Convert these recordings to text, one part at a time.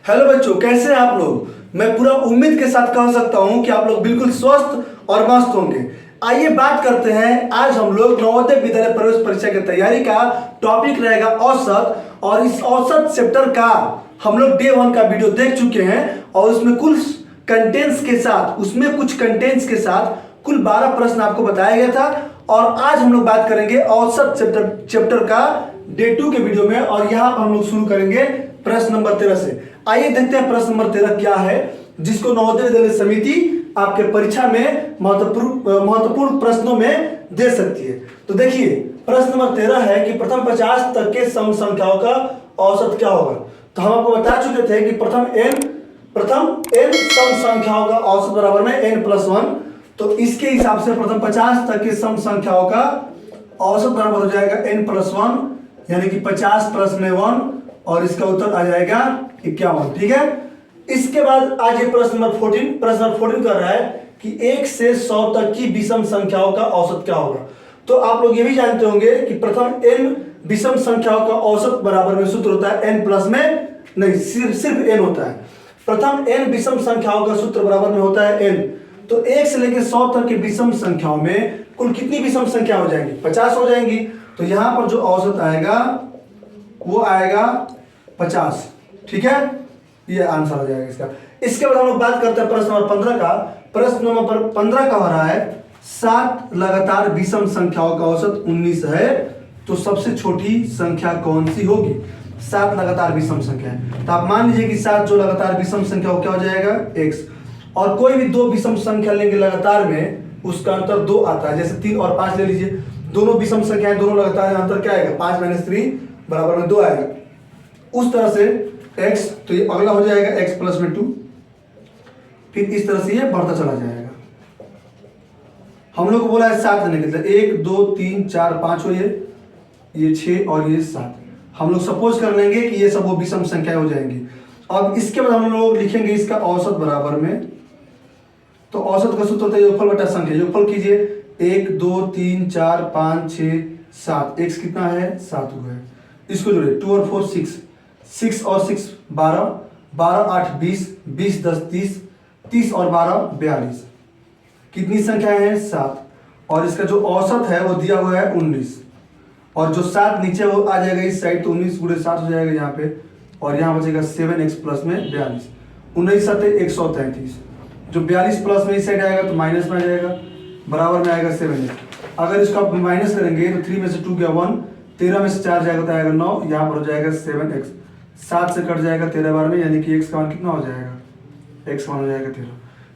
Hello बच्चों, कैसे हैं आप लोग। मैं पूरा उम्मीद के साथ कह सकता हूं कि आप लोग बिल्कुल स्वस्थ और मस्त होंगे। आइए बात करते हैं। आज हम लोग नवोदय विद्यालय प्रवेश परीक्षा की तैयारी का टॉपिक रहेगा औसत, और इस औसत चैप्टर का हम लोग डे 1 का वीडियो देख चुके हैं और उसमें कुछ कंटेंट्स के साथ कुल 12 प्रश्न आपको बताया गया था। और आज हम लोग बात करेंगे औसत चैप्टर का डे 2 के वीडियो में, और यहाँ पर हम लोग शुरू करेंगे प्रश्न नंबर 13 से। आइए देखते हैं प्रश्न नंबर 13 क्या है, जिसको नवोदय विद्यालय समिति आपके परीक्षा में महत्वपूर्ण प्रश्नों में दे सकती है। तो देखिए, प्रश्न नंबर 13 है कि प्रथम 50 तक के सम संख्याओं का औसत क्या होगा। तो हम आपको बता चुके थे कि प्रथम n सम संख्याओं का औसत बराबर में n+1। तो इसके हिसाब से प्रथम 50 तक के सम संख्याओं का औसत बराबर हो जाएगा n+1, यानी कि 50 + 1, और इसका उत्तर आ जाएगा 51। ठीक है। इसके बाद आज ये प्रश्न नंबर 14 कर रहा है कि 1 से 100 तक की विषम संख्याओं का औसत क्या होगा। तो आप लोग ये भी जानते होंगे कि प्रथम n विषम संख्याओं का औसत बराबर में सूत्र होता है n प्लस में नहीं, सिर्फ n होता है। प्रथम n विषम संख्याओं का सूत्र बराबर में होता है n। तो 1 से लेकर 100 तक की विषम संख्याओं में कुल कितनी विषम संख्या हो जाएंगी? 50 हो जाएंगी। तो यहां पर जो औसत आएगा वो आएगा 50। ठीक है, ये आंसर हो जाएगा इसका। इसके बाद हम लोग बात करते हैं प्रश्न नंबर 15 का। प्रश्न नंबर 15 का हो रहा है 7 लगातार विषम संख्याओं का औसत 19 है, तो सबसे छोटी संख्या कौन सी होगी? 7 लगातार विषम संख्या है, तो आप मान लीजिए कि 7 जो लगातार विषम संख्या हो क्या हो जाएगा? x। और कोई भी दो विषम संख्या लेंगे लगातार में, उसका अंतर 2 आता है। जैसे 3 और 5 ले लीजिए, दोनों विषम संख्याएं, दोनों लगातार, अंतर क्या आएगा? 5 - 3 बराबर में 2 आएगा। उस तरह से x, तो ये अगला हो जाएगा x + 2। फिर इस तरह से ये बढ़ता चला जाएगा। हम लोग को बोला है 7 लेने के लिए, 1 2 3 4 5 हो, ये 6 और ये 7। हम लोग सपोज कर लेंगे कि ये सब वो विषम संख्याएं हो जाएंगी। अब इसके बाद हम लोग लिखेंगे इसका औसत बराबर में। तो औसत का सूत्र होता है योगफल बटा संख्या। योगफल कीजिए, 1 2 3 4 5 6 7। x कितना है? 7 हुआ है। इसको जोड़े, 2 और 4 6, 6 और 6 12, 12 8 20, 20 10 30, 30 और 12 42। कितनी संख्या है? 7। और इसका जो औसत है वो दिया हुआ है 19, और जो 7 नीचे वो आ जाएगा इस साइड, तो 19 × 7 हो जाएगा यहाँ पे, और यहाँ बचेगा 7x प्लस में 42। 19 7 133। जो 42 प्लस में इस साइड आएगा तो माइनस में आ जाएगा, बराबर में आएगा 7x। अगर इसको आप माइनस करेंगे तो 3 में से 2 गया 1, 13 में से 4 जाएगा तो आएगा 9, यहाँ पर हो जाएगा 7x। 7 से कट जाएगा 13 बार में, यानी कि x का मान कितना हो जाएगा? x का मान हो जाएगा 13।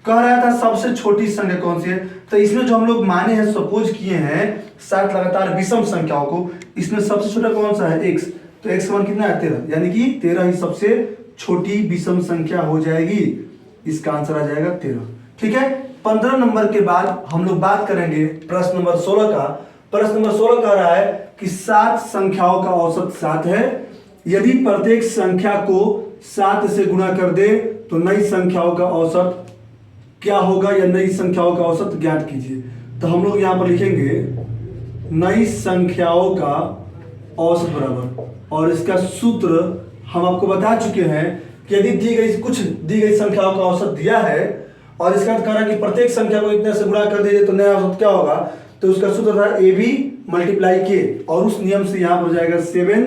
कह रहा था सबसे छोटी संख्या कौन सी है। तो इसमें जो हम लोग माने हैं, सपोज किए हैं 7 लगातार विषम संख्याओं को, इसमें सबसे छोटा कौन सा है? x। तो x का मान कितना है? 13, यानी कि 13 ही सबसे छोटी विषम संख्या हो जाएगी। इसका आंसर आ जाएगा 13। ठीक है। 15 नंबर के बाद हम लोग बात करेंगे प्रश्न नंबर 16 का। प्रश्न नंबर 16 कह रहा है कि 7 संख्याओं का औसत 7 है। यदि प्रत्येक संख्या को 7 से गुणा कर दे तो नई संख्याओं का औसत क्या होगा, या नई संख्याओं का औसत ज्ञात कीजिए। तो हम लोग यहाँ पर लिखेंगे नई संख्याओं का औसत बराबर, और इसका सूत्र हम आपको बता चुके हैं कि यदि दी गई संख्याओं का औसत दिया है, और इसका अर्थ कह रहा है कि प्रत्येक संख्या को इतने से गुणा कर दीजिए तो नया औसत क्या होगा। तो उसका सूत्र था AB × K, और उस नियम से यहाँ पर हो जाएगा 7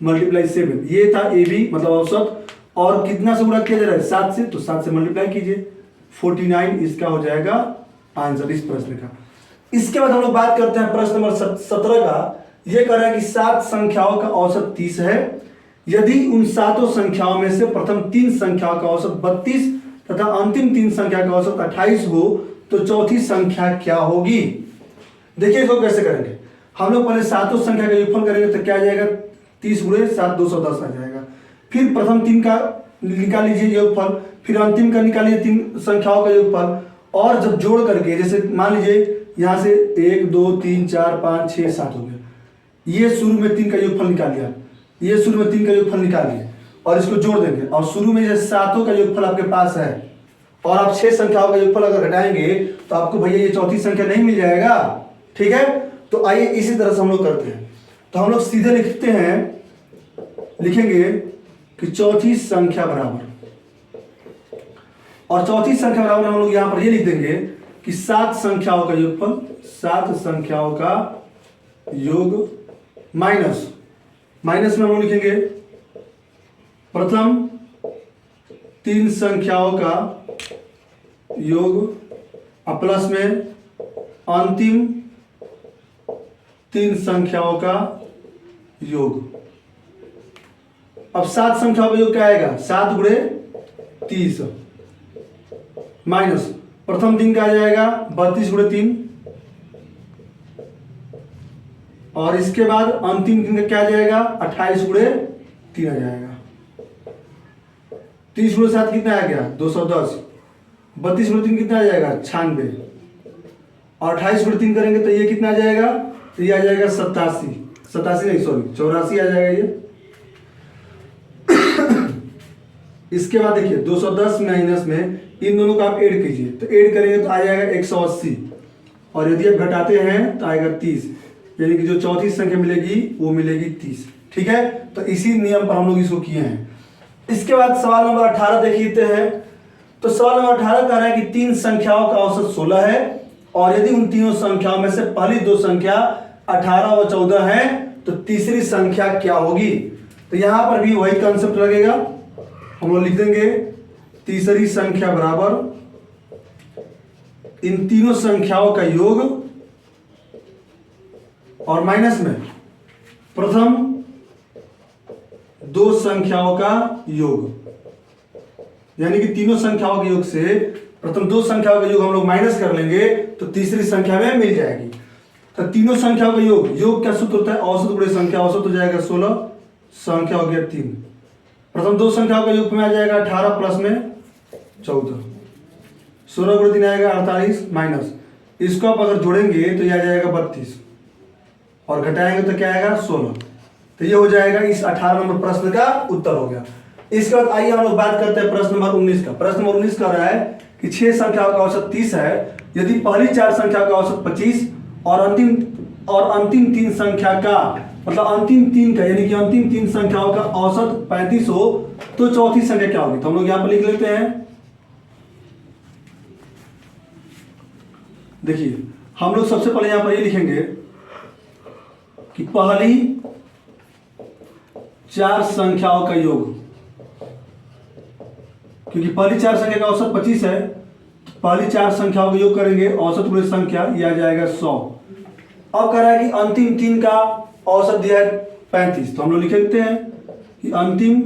× 7। ये था AB मतलब औसत, और कितना से गुणा किया जा रहा है? 7 से, तो 7 से मल्टीप्लाई कीजिए, 49 इसका हो जाएगा आंसर इस प्रश्न का। इसके बाद हम लोग बात करते हैं प्रश्न नंबर 17 का। यह कह रहा है कि 7 संख्याओं का औसत 30 है। यदि उन 7 संख्याओं में से प्रथम 3 संख्याओं का औसत 32 तथा अंतिम 3 संख्या का औसत 28 हो, तो चौथी संख्या क्या होगी? देखिए इसको कैसे करेंगे। हम लोग पहले 7 संख्या का योगफल करेंगे तो क्या आ जाएगा? 30 × 7 210 आ जाएगा। फिर प्रथम 3 का निकाल लीजिए योगफल, फिर अंतिम का निकालिए 3 संख्याओं का योगफल, और जब जोड़ करके, जैसे मान लीजिए यहाँ से 1 2 3 4 5 6 7 हो गया, ये शुरू में 3 का योगफल निकाल लिया, ये शुरू में 3 का योगफल निकालिए, और इसको जोड़ देंगे, और शुरू में जैसे 7 का योगफल आपके पास है, और आप 6 संख्याओं का योगफल अगर घटाएंगे तो आपको भैया ये चौथी संख्या नहीं मिल जाएगा। ठीक है। तो आइए इसी तरह से हम लोग करते हैं। तो हम लोग सीधे लिखते हैं, लिखेंगे कि चौथी संख्या बराबर और चौथी संख्या बराबर हम लोग यहां पर ये लिख देंगे कि 7 संख्याओं का योगफल, 7 संख्याओं का योग माइनस में हम लोग लिखेंगे प्रथम 3 संख्याओं का योग और प्लस में अंतिम 3 संख्याओं का योग। अब 7 संख्याओं का योग क्या आएगा, 7 गुणे 30 माइनस प्रथम 3 का आ जाएगा 32 गुणे 3 और इसके बाद अंतिम 3 का क्या आ जाएगा 28 गुणे 3 आ जाएगा। 30 गुणे 7 कितना आ गया 210, 32 गुणे 3 कितना आ जाएगा 96 और 28 गुणे 3 करेंगे तो ये कितना आ जाएगा, तो ये आ जाएगा 87 नहीं सॉरी 84 आ जाएगा ये। इसके बाद देखिए 210 माइनस में इन दोनों को आप ऐड कीजिए तो ऐड करेंगे तो आ जाएगा 180 और यदि आप घटाते हैं तो आएगा 30, यानी कि जो चौथी संख्या मिलेगी वो मिलेगी 30। ठीक है, तो इसी नियम पर हम लोग इसको किए हैं। इसके बाद सवाल नंबर 18 देखते हैं। तो सवाल नंबर 18 कह रहा है कि 3 संख्याओं का औसत 16 है और यदि उन तीनों संख्याओं में से पहली 2 संख्या 18 व 14 है तो तीसरी संख्या क्या होगी। तो यहां पर भी वही कंसेप्ट लगेगा, हम लोग लिख देंगे तीसरी संख्या बराबर इन तीनों संख्याओं का योग और माइनस में प्रथम 2 संख्याओं का योग, यानी कि तीनों संख्याओं के योग से प्रथम 2 संख्याओं का योग हम लोग माइनस कर लेंगे तो तीसरी संख्या में मिल जाएगी। तो तीनों संख्याओं का योग क्या सूत्र होता है, औसत गुणे संख्या, औसत हो जाएगा 16, संख्या हो गया 3। प्रथम 2 संख्याओं का योग में आ जाएगा 18 प्लस में 14, 16 गुणे 3 आएगा 48 माइनस इसको आप अगर जोड़ेंगे तो यह आ जाएगा 32 और घटाएंगे तो क्या आएगा 16। तो ये हो जाएगा इस 18 नंबर प्रश्न का उत्तर हो गया। इसके बाद आइए हम लोग बात करते हैं प्रश्न नंबर 19 का। प्रश्न नंबर 19 कह रहा है कि 6 संख्याओं का औसत 30 है, यदि पहली 4 संख्या का औसत 25 और अंतिम 3 संख्या का मतलब अंतिम 3 का यानी कि अंतिम 3 संख्याओं का औसत 35 हो तो चौथी संख्या क्या होगी। तो हम लोग यहां पर लिख लेते हैं, देखिए हम लोग सबसे पहले यहां पर ये लिखेंगे कि पहली 4 संख्याओं का योग, क्योंकि पहली 4 संख्या का औसत 25 है तो पहली 4 संख्याओं का योग करेंगे, औसत गुणे संख्या ये आ जाएगा 100। अब कह रहा है कि अंतिम 3 का औसत दिया है 35, तो हम लोग लिख लेते हैं कि अंतिम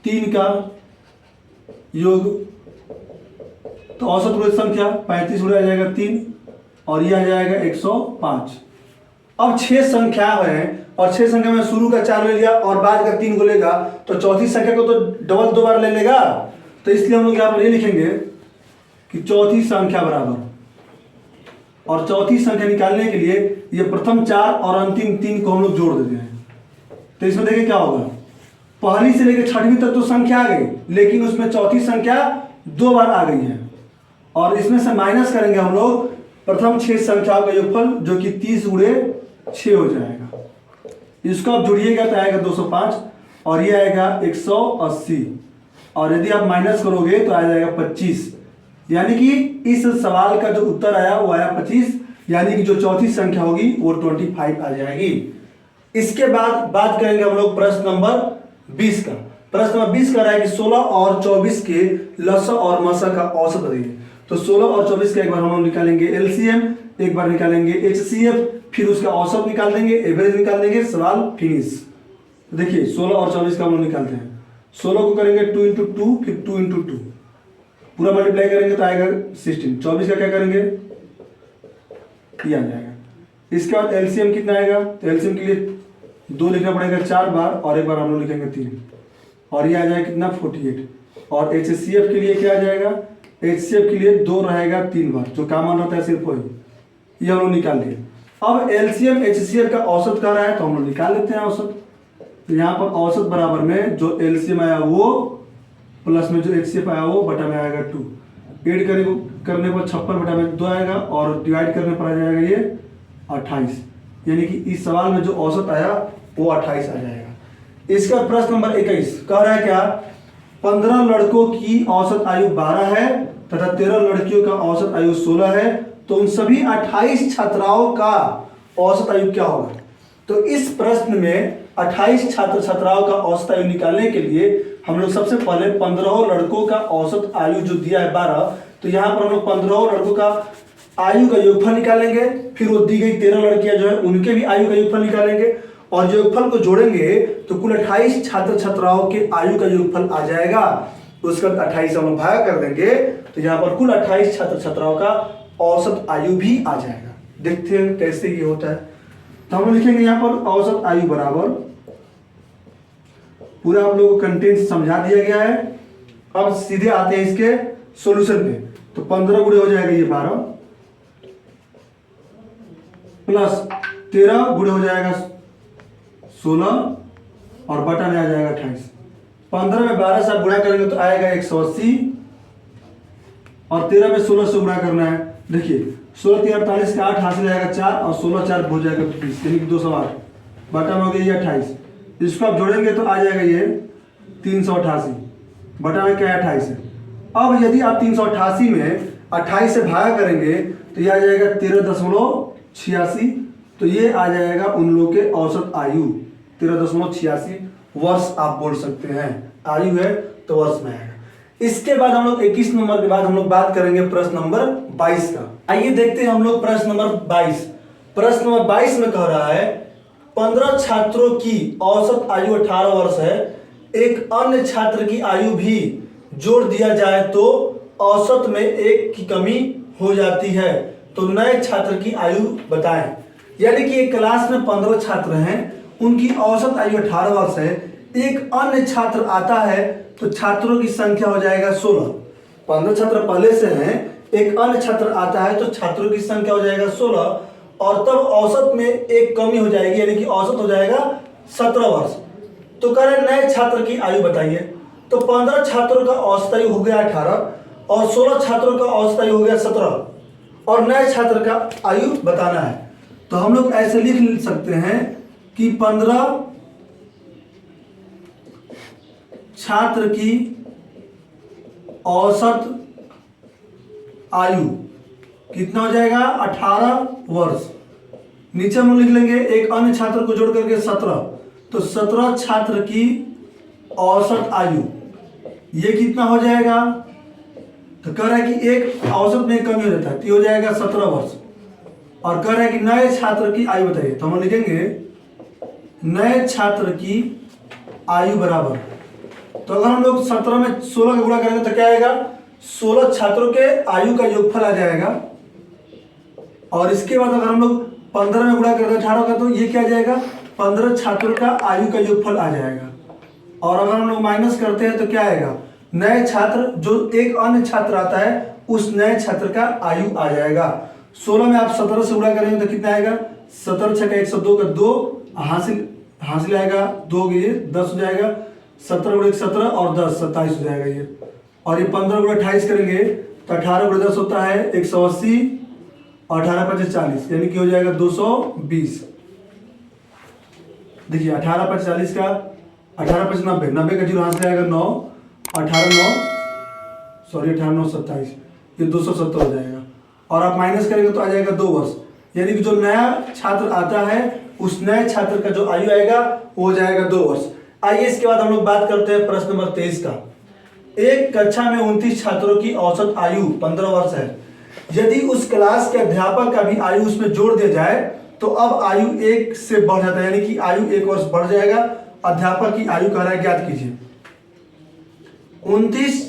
3 का योग तो औसत गुणे संख्या 35 गुणे आ जाएगा 3 और ये आ जाएगा 105। अब 6 संख्या है और 6 संख्या में शुरू का 4 ले लिया और बाद का 3 को लेगा तो चौथी संख्या को तो डबल 2 बार ले लेगा, तो इसलिए हम लोग यहां पर ये लिखेंगे कि चौथी संख्या बराबर, और चौथी संख्या निकालने के लिए ये प्रथम 4 और अंतिम 3 को हम लोग जोड़ देते हैं। तो इसमें देखिए क्या होगा, पहली से लेकर 6वीं तक तो संख्या आ गई लेकिन उसमें चौथी संख्या 2 बार आ गई है और इसमें से माइनस करेंगे हम लोग प्रथम 6 संख्याओं का योगफल जो कि 30 गुणे 6 हो जाएगा। इसको आप जोड़िएगा तो आएगा 205 और ये आएगा 180 और यदि आप माइनस करोगे तो आ जाएगा 25, यानी कि इस सवाल का जो उत्तर आया वो आया 25, यानी कि जो चौथी संख्या होगी वो 25 आ जाएगी। इसके बाद बात करेंगे हम लोग प्रश्न नंबर 20 का। प्रश्न नंबर 20 का रहा है कि 16 और 24 के लसा और मसा का औसत बताइए। तो 16 और 24 का एक बार हम लोग निकालेंगे एलसीएम, एक बार निकालेंगे एचसीएफ, फिर उसका औसत निकाल देंगे, एवरेज निकाल देंगे, सवाल फिनिश। देखिए 16 और 24 का हम लोग निकालते हैं। 16 को करेंगे 2 × 2 फिर 2 × 2 पूरा मल्टीप्लाई करेंगे तो आएगा 16। 24 का क्या करेंगे ये आ जाएगा। इसके बाद एलसीएम कितना आएगा, तो एलसीएम के लिए 2 लिखना पड़ेगा 4 बार और एक बार हम लोग लिखेंगे 3 और ये आ जाएगा कितना 48। और एचसीएफ के लिए क्या आ जाएगा, एचसीएफ के लिए 2 रहेगा 3 बार, जो कॉमन रहता है सिर्फ वही, ये हम लोग निकाल दिए। अब एलसीएम एचसीएफ का औसत कर रहा है तो हम लोग निकाल लेते हैं औसत। तो यहाँ पर औसत बराबर में जो एलसीएम आया वो प्लस में जो एचसीएफ आया वो बटा में आएगा 2, ऐड करने पर 56 बटा में 2 आएगा और डिवाइड करने पर आ जाएगा ये 28, यानी कि इस सवाल में जो औसत आया वो 28 आ जाएगा। इसका प्रश्न नंबर 21 कह रहा है क्या 15 लड़कों की औसत आयु 12 है तथा 13 लड़कियों का औसत आयु 16 है, तो उन सभी 28 छात्राओं का औसत आयु क्या होगा? तो इस प्रश्न में 28 छात्र छात्राओं का औसत आयु निकालने के लिए हम लोग सबसे पहले 15 लड़कों का औसत आयु जो दिया है 12, तो यहाँ पर हम लोग 15 लड़कों का आयु का योगफल निकालेंगे। फिर वो दी गई 13 लड़कियां जो है उनके भी आयु का योगफल निकालेंगे और योगफल को जोड़ेंगे तो कुल 28 छात्र छात्राओं के आयु का योगफल आ जाएगा। उसका 28 हम भाग कर देंगे तो यहाँ पर कुल 28 छात्र छात्राओं का औसत आयु भी आ जाएगा। देखते हैं कैसे ये होता है। तो हम लिखेंगे यहाँ पर औसत आयु बराबर, पूरा हम लोगों को कंटेंट समझा दिया गया है। अब सीधे आते हैं इसके सॉल्यूशन पे। तो 15 गुणे हो जाएगा ये 12 प्लस 13 गुणे हो जाएगा 16 और बटा में आ जाएगा 28। 15 में 12 से आप गुणा करेंगे तो आएगा 180 और 13 में 16 से गुणा करना है। देखिए 16 3 48 का 8 हासिल आएगा 4 और 16 4 हो जाएगा 20 यानी कि 208 बटा में हो गया ये 28। इसको आप जोड़ेंगे तो आ जाएगा ये 388 बटा में क्या 28 है। अब यदि आप 388 में 28 से भागा करेंगे तो ये आ जाएगा 13.86, तो ये आ जाएगा उन लोगों के औसत आयु 13.86 वर्ष आप बोल सकते हैं। आयु है तो वर्ष में आएगा। इसके बाद हम लोग 21 नंबर के बाद हम लोग बात करेंगे प्रश्न नंबर 22 का। आइए देखते हैं हम लोग प्रश्न नंबर 22। प्रश्न नंबर 22 में कह रहा है 15 छात्रों की औसत आयु 18 वर्ष है, एक अन्य छात्र की आयु भी जोड़ दिया जाए तो औसत में एक की कमी हो जाती है, तो नए छात्र की आयु बताएं। यानी कि एक क्लास में 15 छात्र हैं, उनकी औसत आयु 18 वर्ष है, एक अन्य छात्र आता है तो छात्रों की संख्या हो जाएगा 16। 15 छात्र पहले से हैं, एक अन्य छात्र आता है तो छात्रों की संख्या हो जाएगा 16 और तब औसत में एक कमी हो जाएगी यानी कि औसत हो जाएगा 17 वर्ष। तो कह रहे नए छात्र की आयु बताइए। तो 15 छात्रों का औसत आयु हो गया 18 और 16 छात्रों का औसत आयु हो गया 17 और नए छात्र का आयु बताना है। तो हम लोग ऐसे लिख सकते हैं कि 15 छात्र की औसत आयु कितना हो जाएगा 18 वर्ष। नीचे हम लिख लेंगे एक अन्य छात्र को जोड़ करके 17, तो 17 छात्र की औसत आयु ये कितना हो जाएगा? तो कह रहा है कि एक औसत में कमी हो जाता है तो हो जाएगा 17 वर्ष और कह रहा है कि नए छात्र की आयु बताइए। तो हम लिखेंगे नए छात्र की आयु बराबर, तो अगर हम लोग 17 में 16 का गुणा करेंगे तो क्या आएगा? 16 छात्रों के आयु का योगफल आ जाएगा और इसके बाद अगर हम लोग 15 में गुणा करते 18 का तो ये क्या आ जाएगा? 15 छात्रों का आयु का योगफल आ जाएगा और अगर हम लोग माइनस करते हैं तो क्या आएगा? नए छात्र जो एक अन्य छात्र आता है उस नए छात्र का आयु आ जाएगा। 16 में आप 17 से गुणा करेंगे तो कितना आएगा? 17 छक्का 102 का 2 हासिल आएगा 2 ये 10 हो जाएगा। 17 गुणे 17 और 10 27 हो जाएगा ये। और ये 15 गुणे 28 करेंगे तो 18 गुणे 10 होता है 180 और 18 5 40 यानी कि हो जाएगा 220। देखिए 18 5 40 का 18 5 90, 90 का जीरो यहाँ से आएगा 9, 18 9 27, ये 270 हो जाएगा और आप माइनस करेंगे तो आ जाएगा 2 वर्ष। यानी कि जो नया छात्र आता है उस नए छात्र का जो आयु आएगा वो हो जाएगा 2 वर्ष। आइए इसके बाद हम लोग बात करते हैं प्रश्न नंबर 23 का। एक कक्षा में 29 छात्रों की औसत आयु 15 वर्ष है, यदि उस क्लास के अध्यापक का भी आयु उसमें जोड़ दिया जाए तो अब आयु 1 से बढ़ जाता है यानी कि आयु 1 वर्ष बढ़ जाएगा। अध्यापक की आयु कह रहा है ज्ञात कीजिए। 29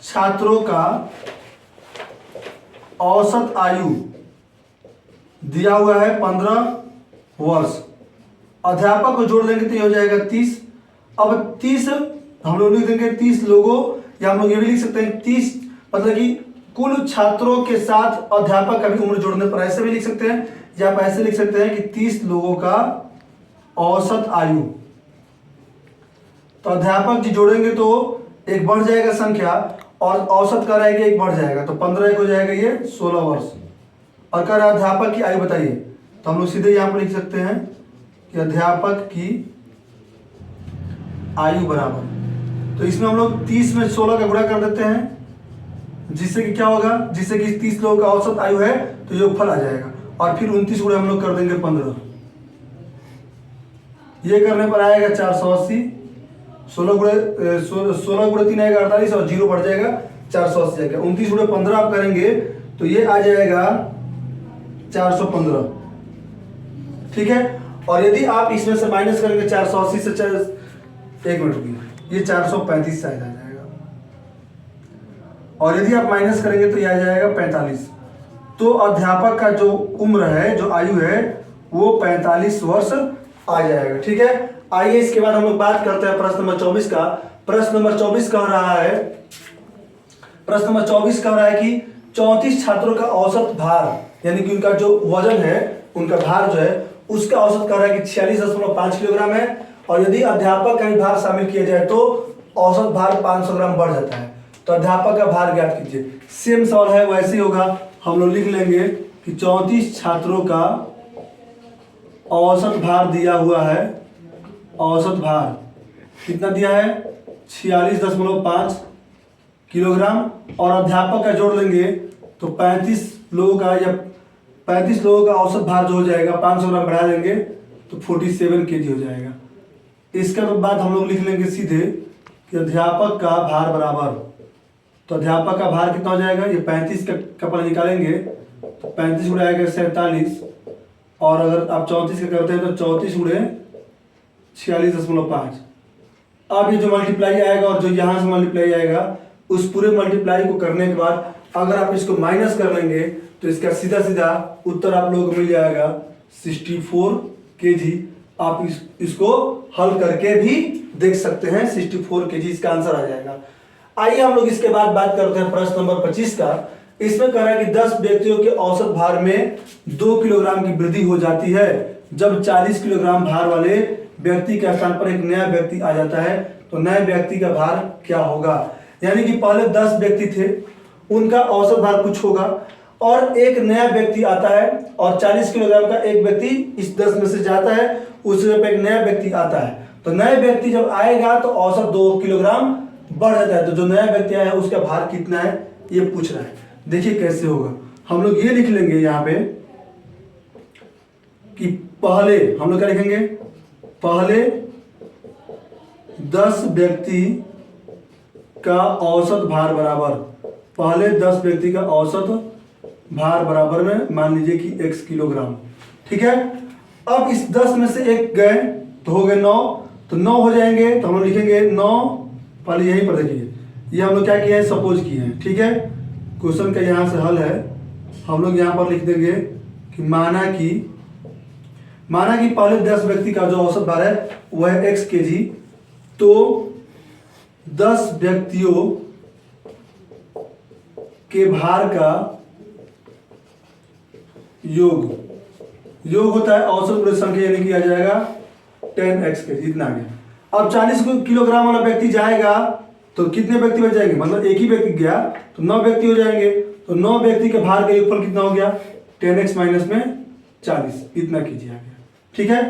छात्रों का औसत आयु दिया हुआ है 15 वर्ष, अध्यापक को जोड़ देंगे तो ये हो जाएगा 30। अब 30 हम लोग लिख देंगे 30 लोगों, या हम लोग ये भी लिख सकते हैं 30 मतलब कि कुल छात्रों के साथ अध्यापक का भी उम्र जोड़ने पर ऐसे भी लिख सकते हैं, या आप ऐसे लिख सकते हैं कि 30 लोगों का औसत आयु। तो अध्यापक जी जोड़ेंगे तो एक बढ़ जाएगा संख्या और औसत का रहेगा एक बढ़ जाएगा, तो 15 हो जाएगा ये 16 वर्ष। और कह रहा है अध्यापक की आयु बताइए, तो हम लोग सीधे यहाँ पर लिख सकते हैं कि अध्यापक की आयु बराबर, तो इसमें हम लोग 30 में 16 का गुणा कर देते हैं, जिससे कि क्या होगा, जिससे कि 30 लोगों का औसत आयु है तो योगफल आ जाएगा। और फिर 29 गुणे हम लोग कर देंगे 15, ये करने पर आएगा 480। 16 गुणे 3 आएगा 48 और 0 बढ़ जाएगा 480 आएगा। 29 गुणे 15 आप करेंगे तो ये आ जाएगा 415, ठीक है। और यदि आप इसमें से माइनस करेंगे 480 से 1 मिनट रुकिए, ये 435 शायद आ जाएगा, और यदि आप माइनस करेंगे तो ये आ जाएगा 45। तो अध्यापक का जो उम्र है, जो आयु है, वो 45 वर्ष आ जाएगा, ठीक है। आइए इसके बाद हम लोग बात करते हैं प्रश्न नंबर 24 का। प्रश्न नंबर 24 कह रहा है, प्रश्न नंबर 24 कह रहा है कि 34 छात्रों का औसत भार, यानी कि उनका जो वजन है, उनका भार जो है, उसका औसत कह रहा है कि 46.5 किलोग्राम है। और यदि अध्यापक का भी भार शामिल किया जाए तो औसत भार 500 ग्राम बढ़ जाता है। तो अध्यापक का भार ज्ञात कीजिए। सेम सवाल है, वैसे ही होगा। हम लोग लिख लेंगे कि 34 छात्रों का औसत भार दिया हुआ है। औसत भार कितना दिया है? 46.5 किलोग्राम। और अध्यापक का जोड़ लेंगे तो 35 लोगों का, या 35 लोगों का औसत भार जो हो जाएगा, 500 ग्राम बढ़ा देंगे तो 47 kg हो जाएगा। इसके बाद हम लोग लिख लेंगे सीधे कि अध्यापक का भार बराबर, तो अध्यापक का भार कितना हो जाएगा, ये 35 का पल निकालेंगे तो 35 गुणे आएगा 47, और अगर आप 34 का करते हैं तो 34 गुणे 46.5। अब ये जो मल्टीप्लाई आएगा और जो यहाँ से मल्टीप्लाई आएगा, उस पूरे मल्टीप्लाई को करने के बाद अगर आप इसको माइनस कर लेंगे तो इसका सीधा सीधा उत्तर आप लोगों को मिल जाएगा 64 kg। आप इसको हल करके भी देख सकते हैं, 64 kg इसका आंसर आ जाएगा। आइए हम लोग इसके बाद बात करते हैं प्रश्न नंबर 25 का। इसमें कह रहा है कि 10 व्यक्तियों के औसत भार में 2 किलोग्राम की वृद्धि हो जाती है जब 40 किलोग्राम भार वाले व्यक्ति के स्थान पर एक नया व्यक्ति आ जाता है। तो नए व्यक्ति का भार क्या होगा? यानी कि पहले 10 व्यक्ति थे, उनका औसत भार कुछ होगा, और एक नया व्यक्ति आता है और 40 किलोग्राम का एक व्यक्ति इस 10 में से जाता है, उस जगह पे एक नया व्यक्ति आता है। तो नए व्यक्ति जब आएगा तो औसत 2 किलोग्राम बढ़ जाता है। तो जो नया व्यक्ति आया है उसका भार कितना है ये पूछ रहा है। देखिए कैसे होगा। हम लोग ये लिख लेंगे यहाँ पे कि पहले हम लोग क्या लिखेंगे, पहले 10 व्यक्ति का औसत भार बराबर, पहले 10 व्यक्ति का औसत भार बराबर में मान लीजिए कि x किलोग्राम, ठीक है। अब इस 10 में से एक गए तो हो गए 9, तो 9 हो जाएंगे तो हम लोग लिखेंगे 9, पहले यहीं पर देखिए, ये हम लोग क्या किए हैं, सपोज किए हैं, ठीक है। क्वेश्चन का यहाँ से हल है, हम लोग यहाँ पर लिख देंगे कि माना कि पहले 10 व्यक्ति का जो औसत भार है वह है x kg। तो 10 व्यक्तियों के भार का योग होता है औसत गुणे संख्या, यानी कि आ जाएगा 10x kg, इतना आ गया। अब 40 किलोग्राम वाला व्यक्ति जाएगा तो कितने व्यक्ति बच जाएंगे, मतलब एक ही व्यक्ति गया तो 9 व्यक्ति हो जाएंगे। तो 9 व्यक्ति के भार का योगफल कितना हो गया, 10x माइनस में 40, इतना कीजिए आ गया, ठीक है।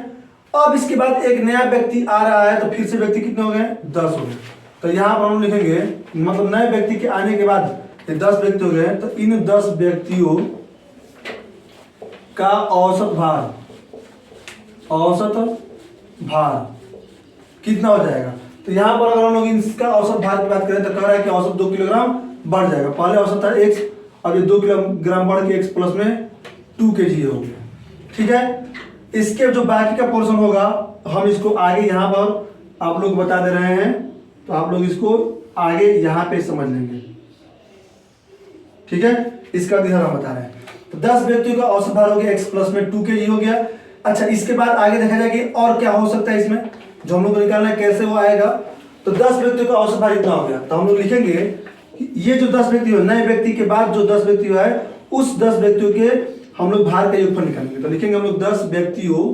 अब इसके बाद एक नया व्यक्ति आ रहा है तो फिर से व्यक्ति कितने हो गए, 10 हो गए। तो यहाँ पर हम लिखेंगे, मतलब नए व्यक्ति के आने के बाद 10 व्यक्ति हो गए, तो इन 10 व्यक्तियों का औसत भार कितना हो जाएगा। तो यहाँ पर अगर हम लोग इसका औसत भार की बात करें तो कह रहा है कि औसत 2 किलोग्राम बढ़ जाएगा। पहले औसत था x, अब ये 2 किलोग्राम बढ़ के x प्लस में 2 kg हो गया, ठीक है। इसके जो बाकी का पोर्शन होगा हम इसको आगे यहाँ पर आप लोग बता दे रहे हैं, तो आप लोग इसको आगे यहाँ पे समझ लेंगे, ठीक है। इसका दिशा हम बता रहे हैं। तो 10 व्यक्तियों का औसत भार हो गया x प्लस में 2 kg हो गया। अच्छा, इसके बाद आगे देखा जाए कि और क्या हो सकता है इसमें, जो हम लोग को निकालना है कैसे वो आएगा। तो 10 व्यक्तियों का औसत भार इतना हो गया, तो हम लोग लिखेंगे कि ये जो 10 व्यक्ति हो, नए व्यक्ति के बाद जो 10 व्यक्ति है उस 10 व्यक्तियों के हम लोग भार का योगफल निकालेंगे। तो लिखेंगे हम लोग 10 व्यक्तियों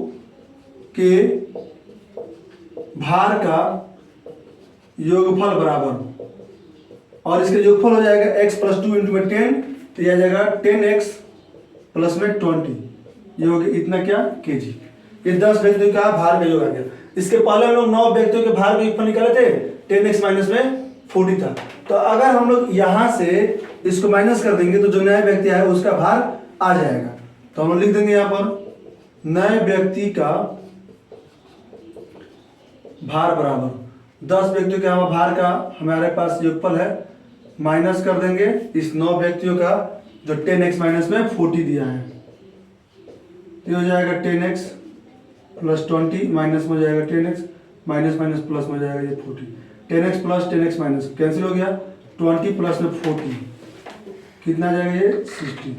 के भार का योगफल बराबर, और इसका योगफल हो जाएगा x प्लस 2 इंटू में 10, तो यह आ जाएगा 10x प्लस में 20, ये हो गया इतना क्या kg। ये 10 व्यक्तियों का भार का योग आ गया। इसके पहले हम लोग 9 व्यक्तियों के भार का योगफल निकाले थे, 10x माइनस में 40 था। तो अगर हम लोग यहाँ से इसको माइनस कर देंगे तो जो नया व्यक्ति आया उसका भार आ जाएगा। तो हम लोग लिख देंगे यहाँ पर नए व्यक्ति का भार बराबर 10 व्यक्तियों के भार का हमारे पास योगफल है, माइनस कर देंगे इस 9 व्यक्तियों का जो 10x माइनस में 40 दिया है। ये हो जाएगा 10x प्लस 20 माइनस में हो जाएगा 10x माइनस माइनस प्लस में हो जाएगा ये 40। 10x plus 10x minus cancel हो गया, 20 प्लस में 40 कितना आ जाएगा ये 60।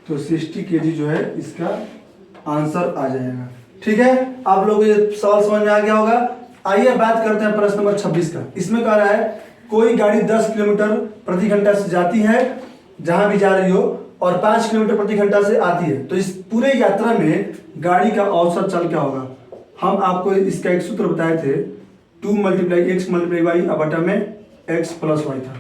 तो 60 kg जो है इसका आंसर आ जाएगा। ठीक है, आप लोगों को ये सवाल समझ में आ गया होगा। आइए बात करते हैं प्रश्न नंबर 26 का। इसमें कह रहा है कोई गाड़ी 10 किलोमीटर प्रति घंटा से जाती है जहां भी जा रही हो और 5 किलोमीटर प्रति घंटा से आती है, तो इस पूरे यात्रा में गाड़ी का औसत चल क्या होगा। हम आपको इसका एक सूत्र बताए थे, 2 × x × y बटा में x प्लस y था।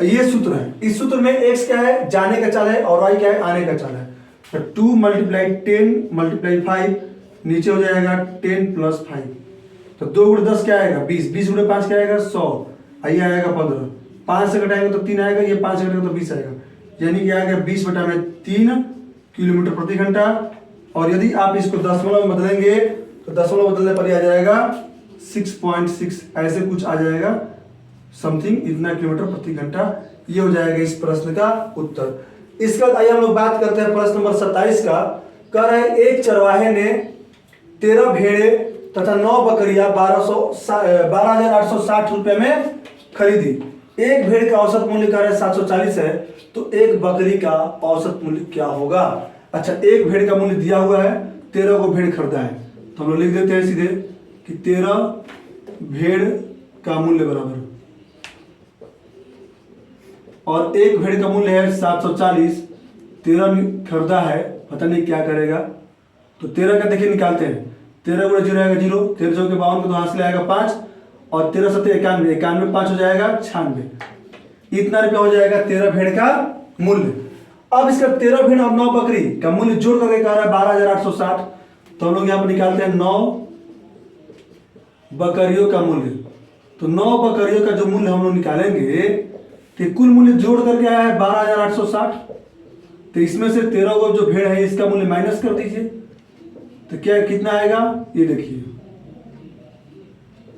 ये सूत्र है। इस सूत्र में x क्या है, जाने का चाल है, और y क्या है, आने का चाल है। तो 2 × 10 × 5 नीचे हो जाएगा 10 प्लस 5। तो 2 × 10 क्या आएगा 20, 20 × 5 क्या आएगा 100, ये आएगा 15, 5 से घटाएंगे तो 3 आएगा, ये 5 से घटाएंगे तो 20 आएगा, यानी कि आएगा 20 बटा में 3 किलोमीटर प्रति घंटा। और यदि आप इसको दशमलव में बदलेंगे तो दशमलव बदलने पर आ जाएगा 6.6, ऐसे कुछ आ जाएगा, समथिंग इतना किलोमीटर प्रति घंटा। ये हो जाएगा इस प्रश्न का उत्तर। इसके बाद आइए हम लोग बात करते हैं प्रश्न नंबर 27 का। कह रहा है एक चरवाहे ने 13 भेड़े तथा 9 बकरियां 12,860 रुपए में खरीदी। एक भेड़ का औसत मूल्य कह रहा है 740 है, तो एक बकरी का औसत मूल्य क्या होगा। अच्छा, एक भेड़ का मूल्य दिया हुआ है, 13 को भेड़ खरीदा है, तो हम लोग लिख देते हैं सीधे कि 13 भेड़ का मूल्य बराबर, और एक भेड़ का मूल्य है 740, 13 खरीदा है, पता नहीं क्या करेगा। तो 13 का देखिए निकालते हैं, 13 × 0 आएगा 0, 13 × 52 तो हाथ से आएगा 5, और 13 × 7 91, 91 5 हो जाएगा 96। इतना रुपया हो जाएगा 13 भेड़ का मूल्य। अब इसका 13 भेड़ और 9 बकरी का मूल्य जोड़ करके कह रहा है 12,860, तो हम लोग यहाँ पर निकालते हैं 9 बकरियों का मूल्य। तो 9 बकरियों का जो मूल्य हम लोग निकालेंगे तो कुल मूल्य जोड़ करके आया है 12,860। तो इसमें से 13 को जो भेड़ है इसका मूल्य माइनस कर दीजिए, तो क्या कितना आएगा, ये देखिए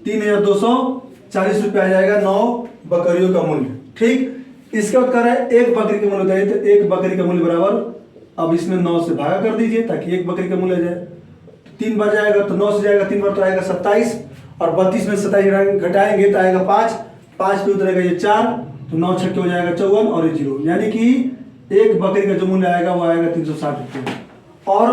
3,240 रुपये आ जाएगा 9 बकरियों का मूल्य। ठीक, इसका बाद कह रहा है एक बकरी का मूल्य बताइए, तो एक बकरी का मूल्य बराबर, अब इसमें 9 से भागा कर दीजिए ताकि एक बकरी का मूल्य आ जाए। तो 3 बार जाएगा तो 9 से जाएगा 3 बार तो आएगा 27, और 32 में 27 घटाएंगे तो आएगा 5, 5 पे उतरेगा ये 4, तो 9 छक्के हो जाएगा 54 और ये 0, यानी कि एक बकरी का जो मूल्य आएगा वो आएगा 360 रुपये। और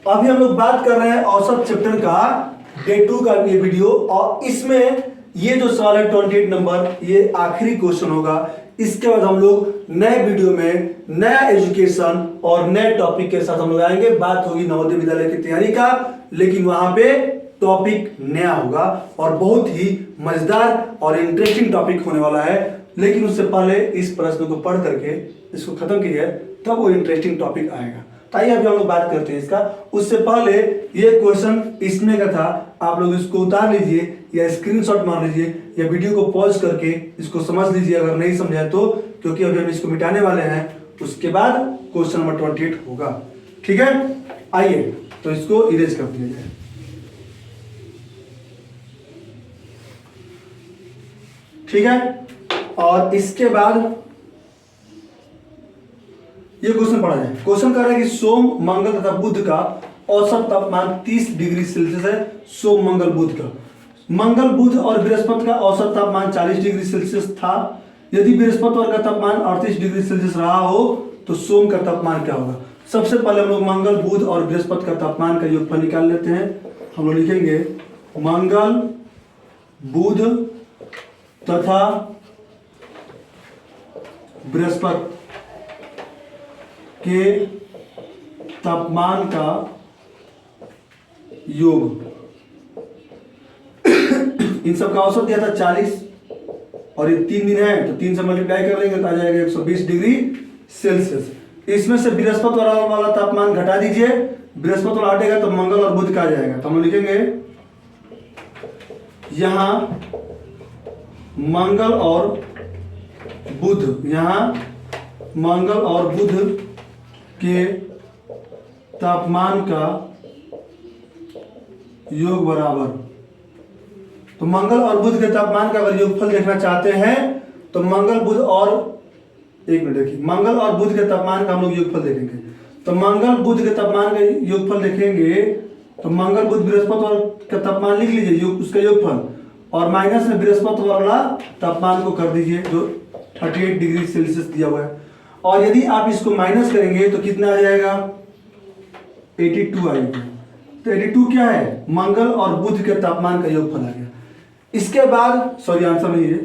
अभी हम लोग बात कर रहे हैं औसत चैप्टर का डे 2 का ये वीडियो, और इसमें ये जो सवाल है 28 नंबर, ये आखिरी क्वेश्चन होगा। इसके बाद हम लोग नए वीडियो में नया एजुकेशन और नए टॉपिक के साथ हम लोग आएंगे। बात होगी नवोदय विद्यालय की तैयारी का, लेकिन वहां पे टॉपिक नया होगा और बहुत ही मजेदार और इंटरेस्टिंग टॉपिक होने वाला है। लेकिन उससे पहले इस प्रश्न को पढ़ करके इसको खत्म कीजिए, तब वो इंटरेस्टिंग टॉपिक आएगा। ताइए अभी हम लोग बात करते हैं इसका। उससे पहले ये क्वेश्चन इसमें का था, आप लोग इसको उतार लीजिए या स्क्रीनशॉट मार लीजिए या वीडियो को पॉज करके इसको समझ लीजिए अगर नहीं समझा तो, क्योंकि अभी हम इसको मिटाने वाले हैं, उसके बाद क्वेश्चन नंबर 28 होगा। ठीक है, आइए तो इसको इरेज कर दिया जाए। ठीक है, और इसके बाद ये क्वेश्चन पढ़ा जाए। क्वेश्चन कह रहा है कि सोम, मंगल तथा बुध का औसत तापमान 30 डिग्री सेल्सियस है। सोम, मंगल, बुध का, मंगल, बुध और बृहस्पति का औसत तापमान 40 डिग्री सेल्सियस था। यदि बृहस्पतिवार का तापमान 38 डिग्री सेल्सियस रहा हो तो सोम का तापमान क्या होगा। सबसे पहले हम लोग मंगल, बुध और बृहस्पति का तापमान का योगफल निकाल लेते हैं। हम लोग लिखेंगे मंगल, बुध तथा बृहस्पति के तापमान का योग, इन सब का औसत दिया था 40, और ये 3 दिन है तो 3 से मल्टीप्लाई कर लेंगे तो आ जाएगा 120 डिग्री सेल्सियस। इसमें से बृहस्पति वाला तापमान घटा दीजिए, बृहस्पति वाला हटेगा तो मंगल और बुध का आ जाएगा। तो हम लिखेंगे यहां मंगल और बुध, यहां मंगल और बुध के तापमान का योग बराबर। तो मंगल और बुध के तापमान का अगर योगफल देखना चाहते हैं तो मंगल बुध और एक मिनट देखिए, मंगल और बुध के तापमान का हम लोग योगफल देखेंगे। तो मंगल बुध के तापमान का योगफल देखेंगे तो मंगल बुध बृहस्पति और का तापमान लिख लीजिए, उसका योगफल, और माइनस में बृहस्पति वाला तापमान को कर दीजिए जो 38 डिग्री सेल्सियस दिया हुआ है। और यदि आप इसको माइनस करेंगे तो कितना आ जाएगा, 82 आएगा। तो 82 क्या है, मंगल और बुध के तापमान का योगफल आ गया। इसके बाद सॉरी आंसर नहीं है,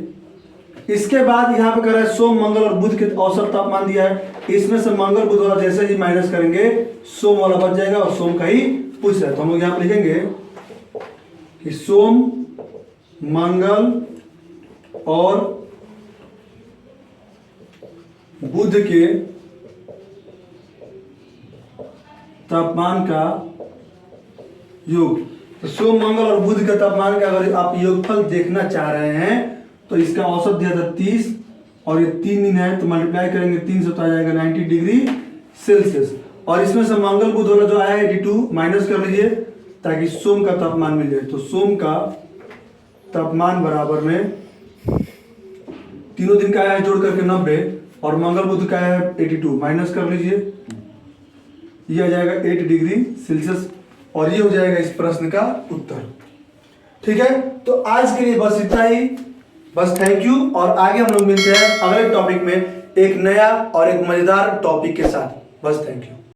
इसके बाद यहाँ पे कर रहा है सोम मंगल और बुध के औसत तापमान दिया है, इसमें से मंगल बुध वाला जैसे ही माइनस करेंगे सोम वाला बच जाएगा और सोम का ही पूछ रहा है। तो हम लोग यहाँ पे लिखेंगे कि सोम मंगल और बुध के तापमान का योग। तो सोम मंगल और बुध के तापमान का अगर आप योगफल देखना चाह रहे हैं तो इसका औसत दिया था 30 और ये 3 दिन है तो मल्टीप्लाई करेंगे 3 से तो आ जाएगा 90 डिग्री सेल्सियस। और इसमें से मंगल बुध वाला जो आया 82 माइनस कर लीजिए ताकि सोम का तापमान मिल जाए। तो सोम का तापमान बराबर में तीनों दिन का आया है जोड़ करके 90 और मंगल बुध का आया है 82, माइनस कर लीजिए, ये आ जाएगा 8 डिग्री सेल्सियस और ये हो जाएगा इस प्रश्न का उत्तर। ठीक है, तो आज के लिए बस इतना ही, बस थैंक यू। और आगे हम लोग मिलते हैं अगले टॉपिक में एक नया और एक मजेदार टॉपिक के साथ। बस थैंक यू।